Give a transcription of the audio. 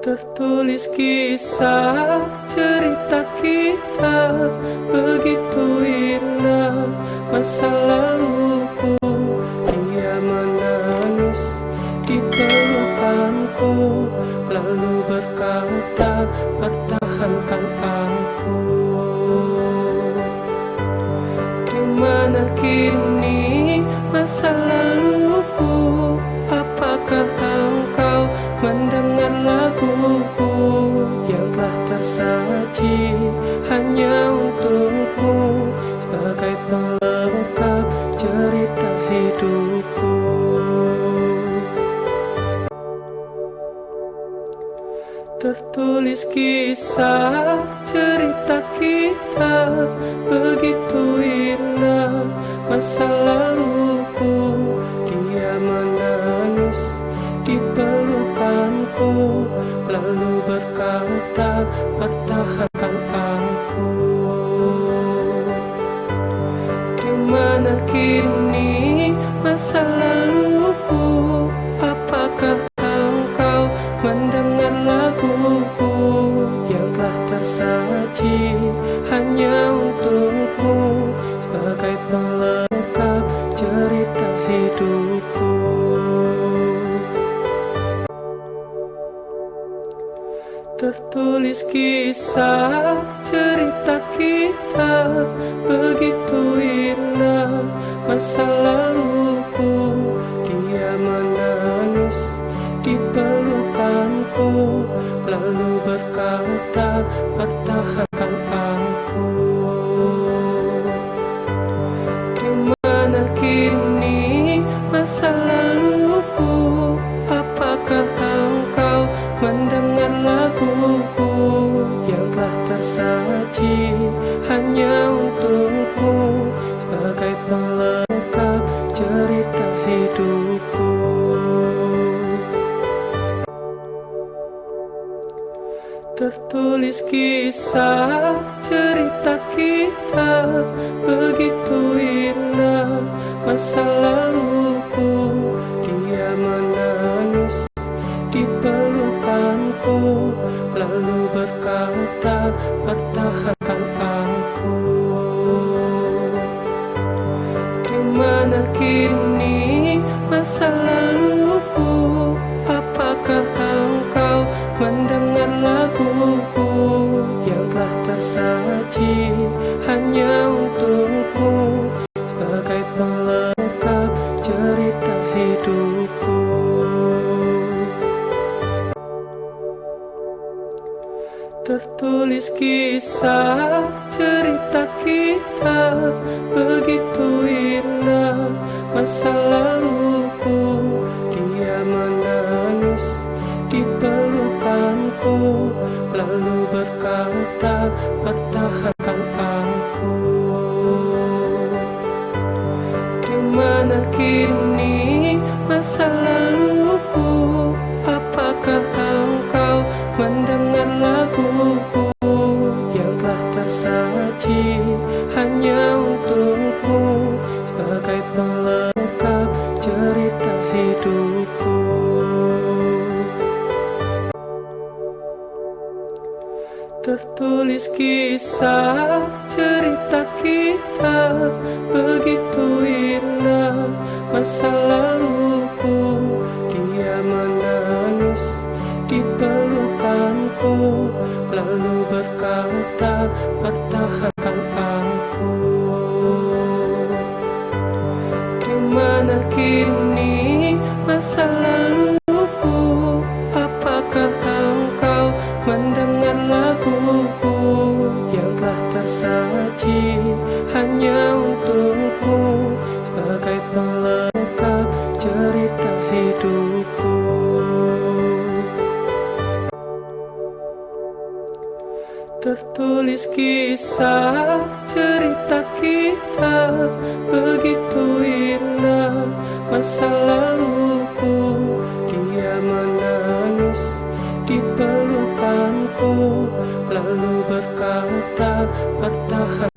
Tertulis kisah cerita kita begitu indah. Masa laluku dia menangis di pelukanku, lalu berkata pertahankan aku. Di mana kini masa laluku? Apakah engkau mendengar laguku yang telah tersaji hanya untukmu sebagai pelengkap cerita hidupku? Tertulis kisah cerita kita begitu indah. Masa laluku dia menangis di pelukanku, lalu berkata pertahankan aku. Di mana kini masa laluku? Apakah engkau mendengar laguku yang telah tersaji hanya untukmu sebagai pelengkap cerita hidupku? Tertulis kisah cerita kita begitu indah. Masa laluku dia menangis di pelukanku, lalu berkata pertahankan aku. Di mana kini masa laluku? Apakah engkau mendengar laguku yang telah tersaji hanya untukmu sebagai pelengkap cerita hidupku? Tertulis kisah cerita kita begitu indah. Masa laluku dia menangis di pelukanku, lalu berkata pertahankan aku. Di mana kini masa laluku? Apakah engkau mendengar laguku yang telah tersaji hanya untukmu sebagai pelengkap cerita hidupku? Tertulis kisah cerita kita begitu indah. Masa laluku dia menangis di pelukanku, lalu berkata pertahankan aku. Di mana kini masa laluku? Apakah engkau mendengar laguku yang telah tersaji hanya untukmu sebagai pelengkap cerita hidupku? Tertulis kisah cerita kita begitu indah. Masa laluku dia menangis di pelukanku, lalu berkata pertahankan aku. Di mana kini masa laluku? Apakah engkau mendengar laguku yang telah tersaji hanya untukmu sebagai pelengkap cerita hidupku? Tertulis kisah cerita kita begitu indah. Masa laluku dia menangis di pelukanku, lalu berkata pertahankan